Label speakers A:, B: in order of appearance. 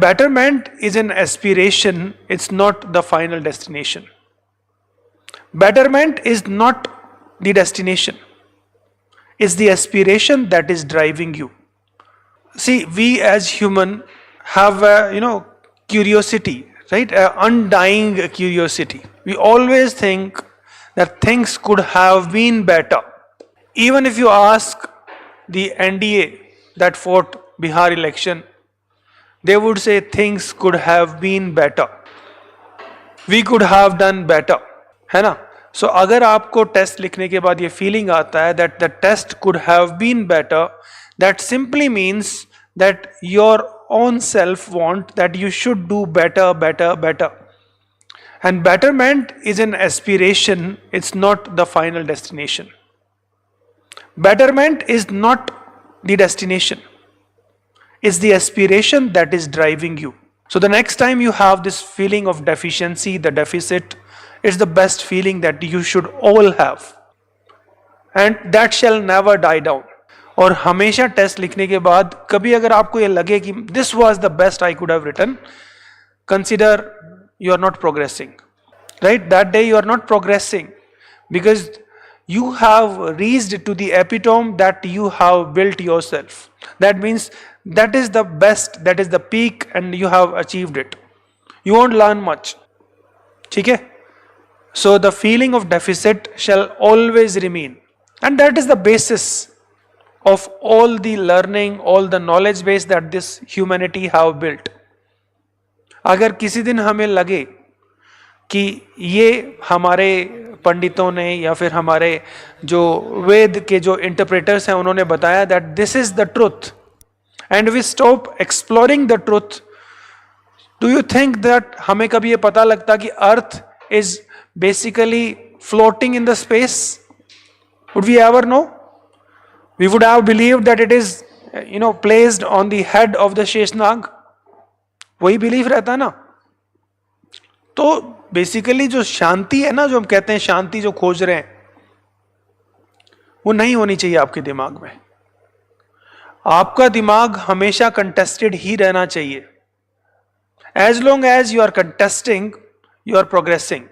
A: betterment is an aspiration, it's not the final destination. Betterment is not the destination, it's the aspiration that is driving you. See, we as human have curiosity, right? Undying curiosity. We always think that things could have been better. Even if you ask the NDA that fought Bihar election, they would say things could have been better. We could have done better, है ना? So अगर आपको test लिखने के बाद ये feeling आता है that the test could have been better, that simply means that your own self want that you should do better, better, better. And betterment is an aspiration, it's not the final destination. Betterment is not the destination, it's the aspiration that is driving you. So the next time you have this feeling of deficiency, the deficit, it's the best feeling that you should all have. And that shall never die down. और हमेशा test लिखने के बाद कभी अगर आपको ये लगे कि this was the best I could have written, consider you are not progressing. Right? That day you are not progressing because you have reached to the epitome that you have built yourself. That means that is the best, that is the peak, and you have achieved it. You won't learn much. ठीक है? So the feeling of deficit shall always remain, and that is the basis of all the learning, all the knowledge base that this humanity have built. अगर किसी दिन हमें लगे कि ये हमारे पंडितों ने या फिर हमारे जो वेद के जो इंटरप्रेटर्स हैं उन्होंने बताया that this is the truth, and we stop exploring the truth, do you think that हमें कभी ये पता लगता कि अर्थ is basically floating in the space? Would we ever know? We would have believed that it is placed on the head of the Sheshnag. वही belief रहता ना. तो बेसिकली जो शांति है ना, जो हम कहते हैं शांति जो खोज रहे हैं, वो नहीं होनी चाहिए आपके दिमाग में. आपका दिमाग हमेशा कंटेस्टेड ही रहना चाहिए. As long as you are contesting, you are progressing.